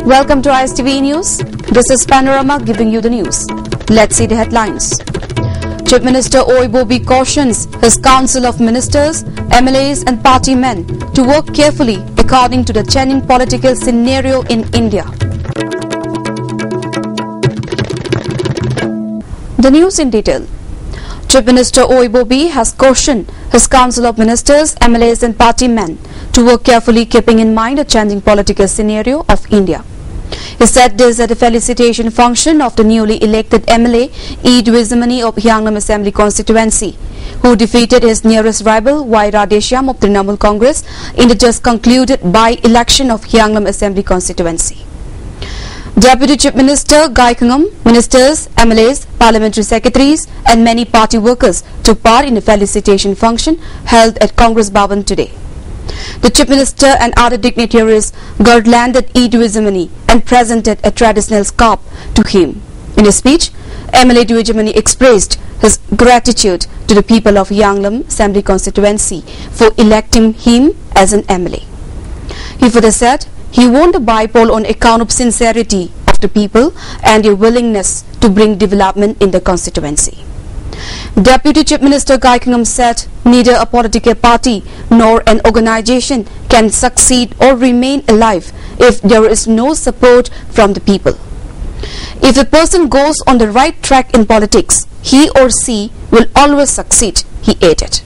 Welcome to ISTV News. This is Panorama giving you the news. Let's see the headlines. Chief Minister Oibobi cautions his Council of Ministers, MLAs and party men to work carefully according to the changing political scenario in India. The news in detail. Chief Minister Oibobi has cautioned his Council of Ministers, MLAs and party men to work carefully keeping in mind the changing political scenario of India. He said this at a felicitation function of the newly elected MLA E. Dwizamani of Yangnam Assembly constituency, who defeated his nearest rival Y. Radheshyam of Trinamool Congress in the just concluded by-election of Yangnam Assembly constituency. Deputy Chief Minister Gaikangam, ministers, MLAs, parliamentary secretaries and many party workers took part in a felicitation function held at Congress Bhavan today. The Chief Minister and other dignitaries garlanded E. Dwizamani and presented a traditional scarf to him. In his speech, MLA Dwizamani expressed his gratitude to the people of Yangnam Assembly constituency for electing him as an MLA. He further said he won the by-poll on account of sincerity of the people and their willingness to bring development in the constituency. Deputy Chief Minister Gaikangam said neither a political party nor an organization can succeed or remain alive if there is no support from the people. If a person goes on the right track in politics, he or she will always succeed, he added.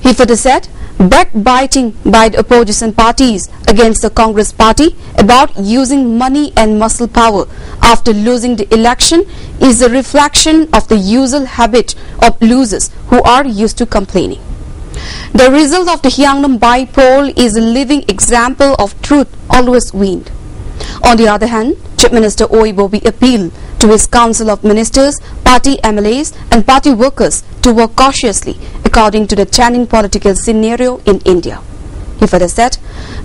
He further said backbiting by the opposition parties against the Congress party about using money and muscle power after losing the election is a reflection of the usual habit of losers who are used to complaining. The result of the Yangnam by-poll is a living example of truth always wins. On the other hand, Chief Minister Oibobi appealed to his Council of Ministers, party MLAs and party workers to work cautiously according to the changing political scenario in India. He further said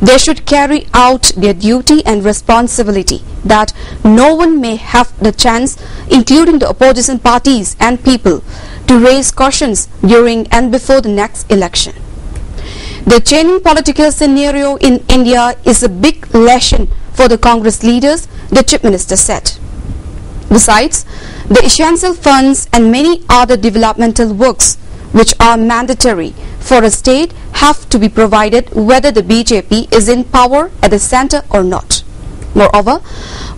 they should carry out their duty and responsibility, that no one may have the chance, including the opposition parties and people, to raise cautions during and before the next election. The changing political scenario in India is a big lesson for the Congress leaders, the Chief Minister said. Besides, the essential funds and many other developmental works which are mandatory for a state have to be provided whether the BJP is in power at the centre or not. Moreover,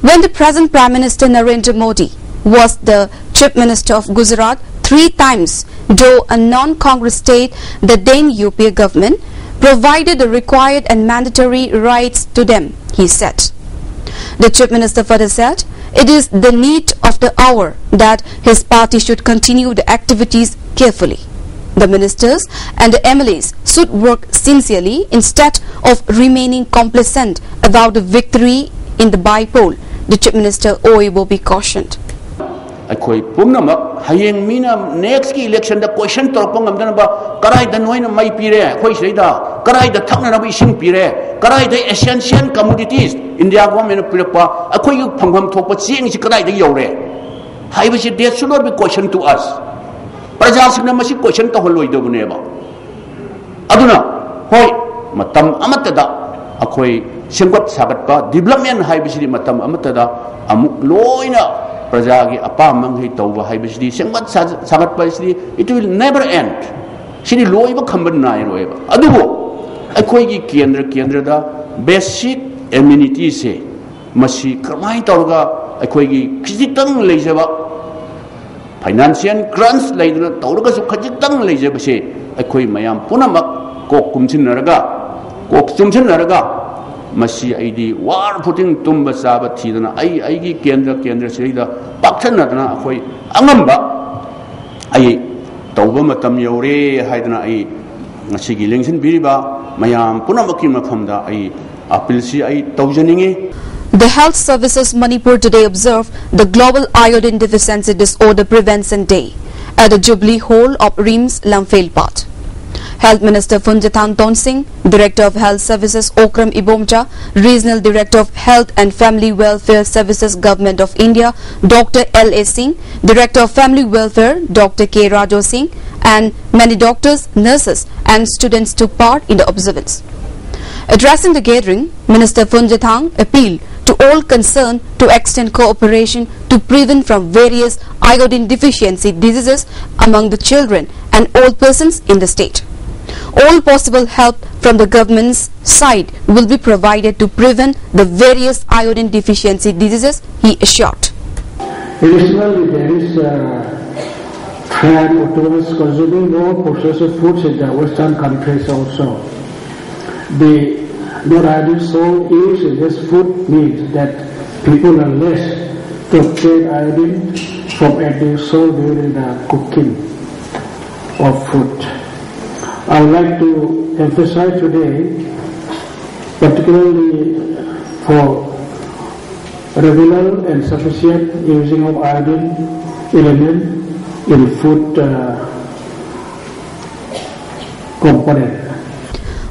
when the present Prime Minister Narendra Modi was the Chief Minister of Gujarat 3 times, though a non-Congress state, the then UPA government provided the required and mandatory rights to them, he said. The Chief Minister further said it is the need of the hour that his party should continue the activities carefully. The ministers and the MLAs should work sincerely instead of remaining complacent about the victory in the by-poll, the Chief Minister Oibobi cautioned. Akoi pumnamak hayeng mina next election da question torpang amdana ba karai da noina mai pire khoi seida karai da thakna na ising pire karai da essential commodities India government pilapa akoi yu phangpham thokpa ching si karai da yore haibasi that should not be question to us praja singna masi question to holoi do bune ba aduna hoi matam amatada akoi sengbat sagat pa development haibasi matam amatada amuk loina Prajagi apamang hi tawba haibasdi sengbat sagat paisdi it will never end sini loiba khamban nai roiba adubo akhoi gi kendra da basic amenities se masi kramai tawga akhoi gi khijitang leijaba financial grants leiduna tawga su khijitang leijaba se akhoi mayam punamak kok kumchin naraga Masi ID war putting tumba sabat tidana ai gi kendra sida pakthana dana akhoi angamba ai tawba matam yore haidana ai ngasi gi lengsin biriba mayam punamaki mafamda ai appeal si ai tawjaninge. The Health Services Manipur today observed the Global Iodine Deficiency Disorder Prevention Day at the Jubilee Hall of RIMS Lamphel. Health Minister Phunjatham Tonsing, Director of Health Services Okram Ibomcha, Regional Director of Health and Family Welfare Services Government of India Dr. L.A. Singh, Director of Family Welfare Dr. K. Rajo Singh and many doctors, nurses and students took part in the observance. Addressing the gathering, Minister Phunjatham appealed to all concerned to extend cooperation to prevent from various iodine deficiency diseases among the children and old persons in the state. All possible help from the government's side will be provided to prevent the various iodine deficiency diseases, he assured. Additionally, there is trend towards consuming more processed foods in the Western countries also. The non-iodine salt used in this food means that people are less to obtain iodine from adding salt during the cooking of food. I would like to emphasize today, particularly for regular and sufficient using of iodine element in food component.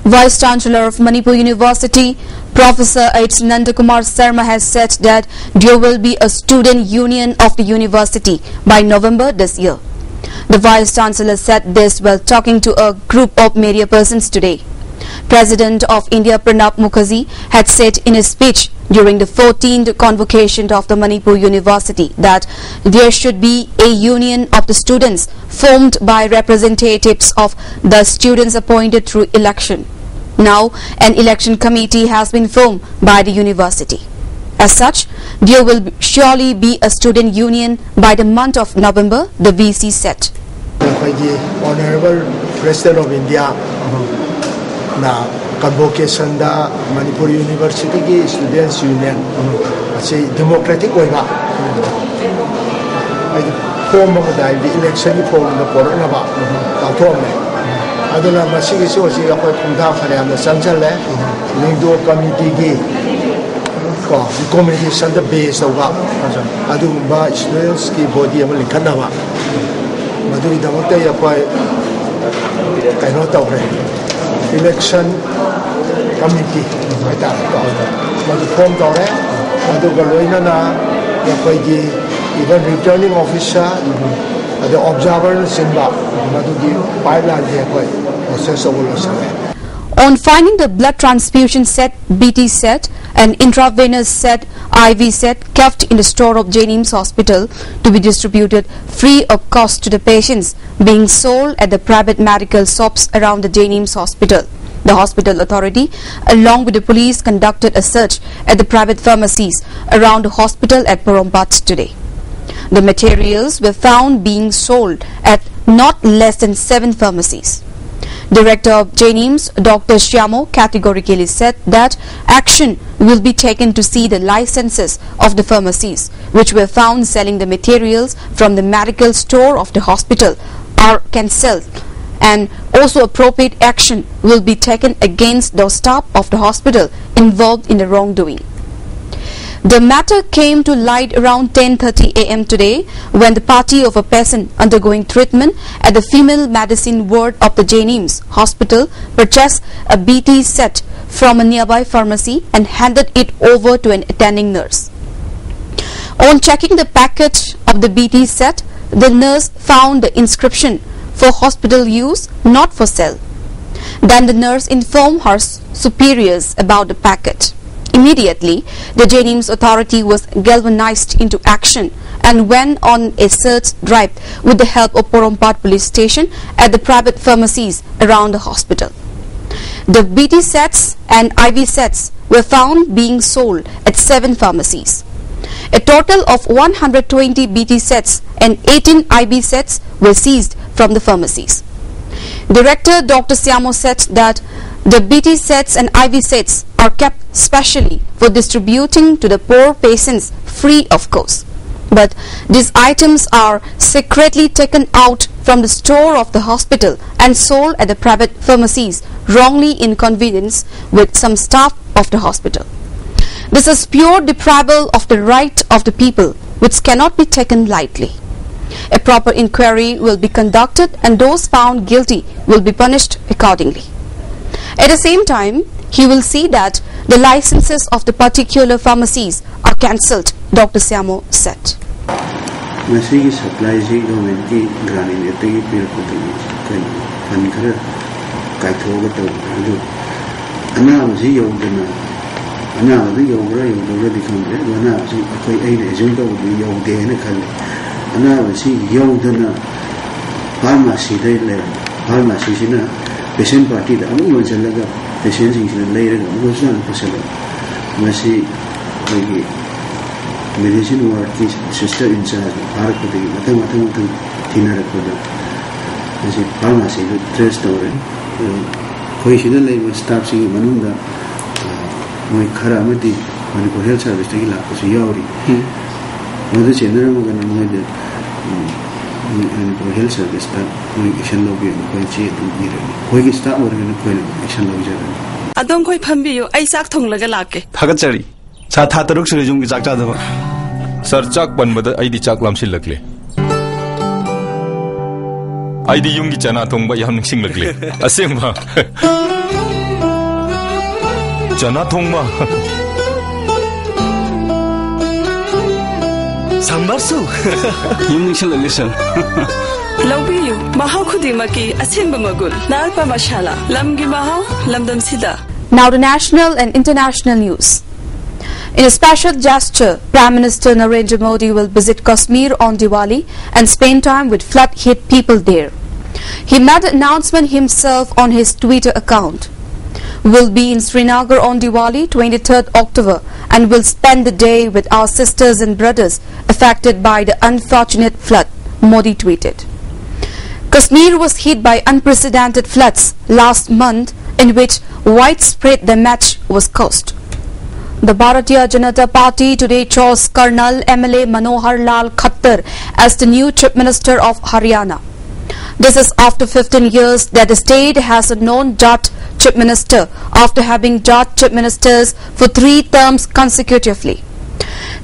Vice Chancellor of Manipur University, Professor H. Nandakumar Sarma has said that there will be a student union of the university by November this year. The Vice Chancellor said this while talking to a group of media persons today. President of India Pranab Mukherjee had said in his speech during the 14th convocation of the Manipur University that there should be a union of the students formed by representatives of the students appointed through election. Now, an election committee has been formed by the university. As such, there will surely be a student union by the month of November, the VC said. Honorable President of India na convocation da Manipur University ki Students Union say democratic way ba form of the election form the corona ba ta thom ne aduna masigi so si ko khumda khare am sanchal le lindo committee ki ko communication the base ba adu ba students ki body am likhana ba madu idamte ya ko kaino tawre election committee ata to madu form tawre madu galoina na ya ko gi even returning officer the observer simba madu gi paila je ko process of on finding the blood transfusion set, BT set, and intravenous set, IV set kept in the store of Janims Hospital to be distributed free of cost to the patients being sold at the private medical shops around the Janims Hospital. The hospital authority, along with the police, conducted a search at the private pharmacies around the hospital at Porompat today. The materials were found being sold at not less than 7 pharmacies. Director of Janims, Dr. Shyamo, categorically said that action will be taken to see the licenses of the pharmacies which were found selling the materials from the medical store of the hospital are cancelled, and also appropriate action will be taken against the staff of the hospital involved in the wrongdoing. The matter came to light around 10:30 a.m. today when the party of a patient undergoing treatment at the female medicine ward of the Janims Hospital purchased a BT set from a nearby pharmacy and handed it over to an attending nurse. On checking the packet of the BT set, the nurse found the inscription for hospital use, not for sale. Then the nurse informed her superiors about the packet. Immediately, the Janims authority was galvanized into action and went on a search drive with the help of Porompat police station at the private pharmacies around the hospital. The BT sets and IV sets were found being sold at 7 pharmacies. A total of 120 BT sets and 18 IV sets were seized from the pharmacies. Director Dr. Shyamo said that the BT sets and IV sets are kept specially for distributing to the poor patients free of cost. But these items are secretly taken out from the store of the hospital and sold at the private pharmacies wrongly in convenience with some staff of the hospital. This is pure deprival of the right of the people, which cannot be taken lightly. A proper inquiry will be conducted and those found guilty will be punished accordingly. At the same time, he will see that the licenses of the particular pharmacies are cancelled, Dr. Shyamo said. Masigi supply ji government ki gramin etegi pir ko kai pankara kai thoga to adu ana ji yogana another yoga already come there. One hour, a result of the yoga and a color. Another see yoga pharmacy, pharmacy, patient party, the only ones are patients in later was not possible. Mercy, medicine work is sister in charge, Harapati, Mathematum, Tina Recorder. As a pharmacy, the dress story. Coincidentally, was start seeing Manunda. My Karamati, when the health service to Ila was a Yori. Mother General and another health service that we shall not be in the Quincy to Year. We start working in the Quincy of General. I don't quite Pambio, I sacked on Lagalake. Tagachari. Sataruk Sujum Zakadava. Sir Chuck one mother, I did Chuck Lamsilakli. I did Yungi Janatung by Yam Singly. A simba. Janatongma Sambasu. You shall listen. Lobi you, Mahakudimaki, a simba magul, Nalpa Mashala, Lamgi Maho, Lamdam Sida. Now the national and international news. In a special gesture, Prime Minister Narendra Modi will visit Kashmir on Diwali and spend time with flood-hit people there. He made the announcement himself on his Twitter account. Will be in Srinagar on Diwali 23rd October and will spend the day with our sisters and brothers affected by the unfortunate flood, Modi tweeted. Kashmir was hit by unprecedented floods last month in which widespread damage was caused. The Bharatiya Janata Party today chose Colonel MLA Manohar Lal Khattar as the new Chief Minister of Haryana. This is after 15 years that the state has a non-Jat Chief Minister after having Jat Chief Ministers for 3 terms consecutively.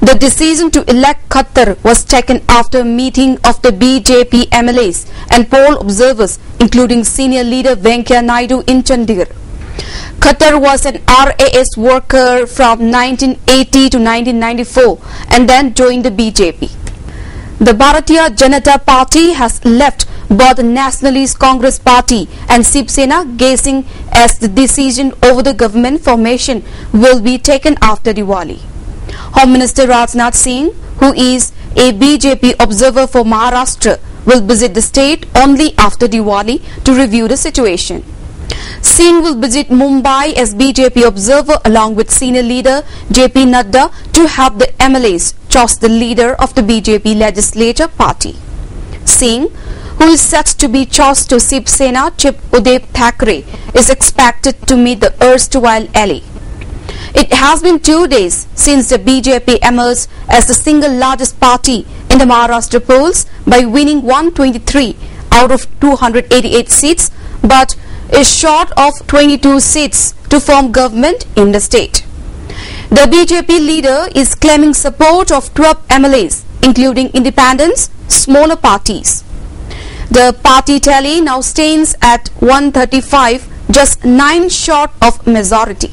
The decision to elect Khattar was taken after a meeting of the BJP MLAs and poll observers, including senior leader Venkaiah Naidu in Chandigarh. Khattar was an RAS worker from 1980 to 1994 and then joined the BJP. The Bharatiya Janata Party has left both the Nationalist Congress Party and Shiv Sena guessing as the decision over the government formation will be taken after Diwali. Home Minister Rajnath Singh, who is a BJP observer for Maharashtra, will visit the state only after Diwali to review the situation. Singh will visit Mumbai as BJP observer along with senior leader JP Nadda to help the MLAs choose the leader of the BJP legislature party. Singh, who is set to be chosen to Shiv Sena Chief Uddhav Thackeray, is expected to meet the erstwhile ally. It has been 2 days since the BJP emerged as the single largest party in the Maharashtra polls by winning 123 out of 288 seats, but is short of 22 seats to form government in the state. The BJP leader is claiming support of 12 MLAs, including independents, smaller parties. The party tally now stands at 135, just 9 short of majority.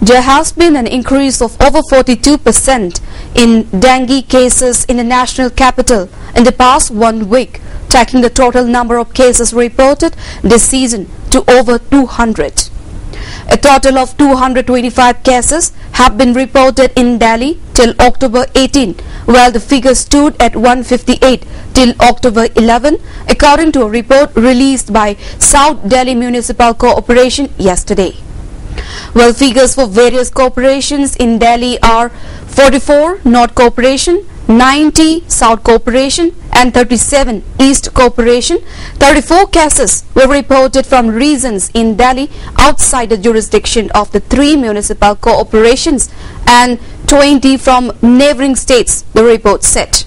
There has been an increase of over 42% in dengue cases in the national capital in the past 1 week, taking the total number of cases reported this season to over 200. A total of 225 cases have been reported in Delhi till October 18, while the figure stood at 158 till October 11, according to a report released by South Delhi Municipal Corporation yesterday. Well, figures for various corporations in Delhi are 44 North Corporation, 90 South Corporation and 37 East Corporation. 34 cases were reported from regions in Delhi outside the jurisdiction of the 3 municipal corporations and 20 from neighbouring states, the report said.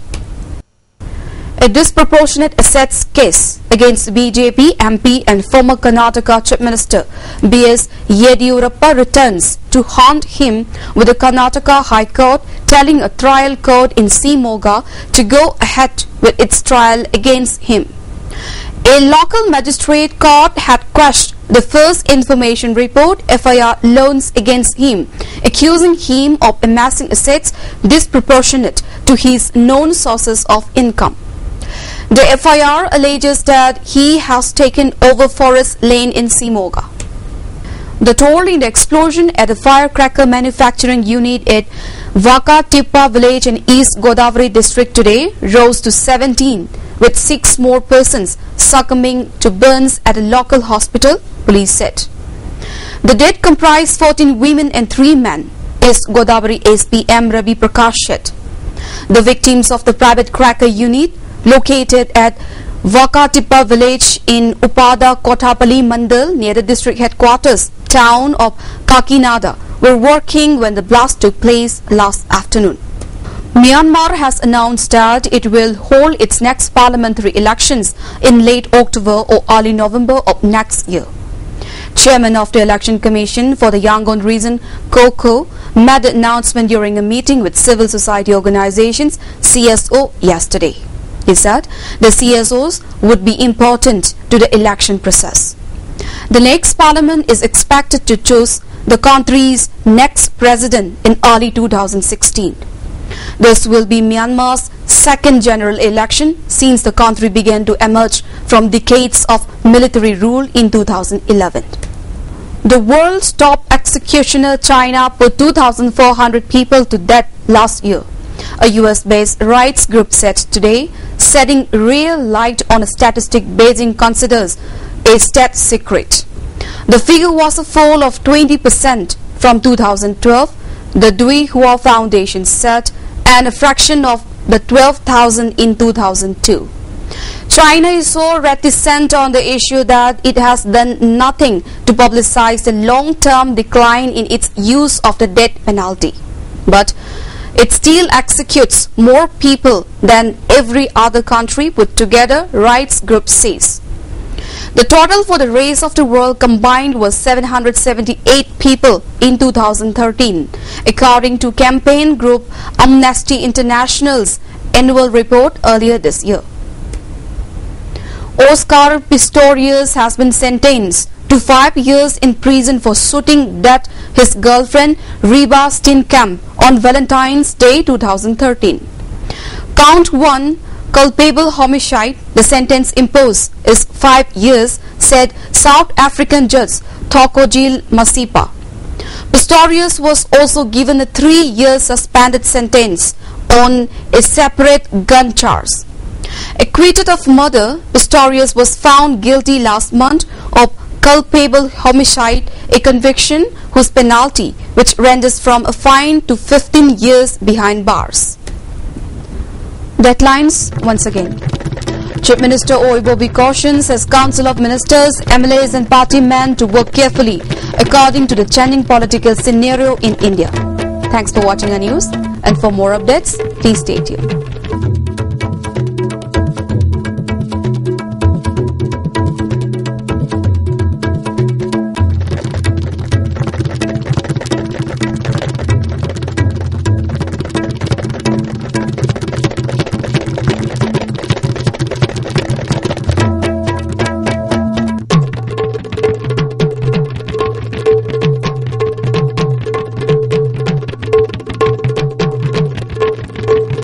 A disproportionate assets case against BJP MP and former Karnataka Chief Minister B.S. Yediyurappa returns to haunt him, with the Karnataka High Court telling a trial court in Shimoga to go ahead with its trial against him. A local magistrate court had quashed the first information report FIR loans against him, accusing him of amassing assets disproportionate to his known sources of income. The FIR alleges that he has taken over Forest Lane in Shimoga. The toll in the explosion at the firecracker manufacturing unit at Vakatippa village in East Godavari district today rose to 17, with 6 more persons succumbing to burns at a local hospital, police said. The dead comprise 14 women and 3 men, East Godavari SP M. Ravi Prakash said. The victims of the private cracker unit located at Vakatippa village in Upada Kotapalli Mandal near the district headquarters town of Kakinada were working when the blast took place last afternoon. Myanmar has announced that it will hold its next parliamentary elections in late October or early November of next year. Chairman of the Election Commission for the Yangon region, Koko, made the announcement during a meeting with civil society organizations, CSO, yesterday. He said the CSOs would be important to the election process. The next parliament is expected to choose the country's next president in early 2016. This will be Myanmar's second general election since the country began to emerge from decades of military rule in 2011. The world's top executioner, China, put 2,400 people to death last year, a US-based rights group said today, shedding real light on a statistic Beijing considers a state secret. The figure was a fall of 20% from 2012, the Dui Hua Foundation said, and a fraction of the 12,000 in 2002. China is so reticent on the issue that it has done nothing to publicize the long-term decline in its use of the death penalty. But it still executes more people than every other country put together, rights group says. The total for the rest of the world combined was 778 people in 2013, according to campaign group Amnesty International's annual report earlier this year. Oscar Pistorius has been sentenced to 5 years in prison for shooting dead his girlfriend Reba Steenkamp on Valentine's Day 2013. Count 1, culpable homicide, the sentence imposed is 5 years, said South African judge Thokozile Masipa. Pistorius was also given a 3-year suspended sentence on a separate gun charge. Acquitted of murder, Pistorius was found guilty last month of culpable homicide, a conviction whose penalty which ranges from a fine to 15 years behind bars. Deadlines once again. Chief Minister Oibobi cautions as Council of Ministers, MLAs and party men to work carefully according to the changing political scenario in India. Thanks for watching our news, and for more updates, please stay tuned.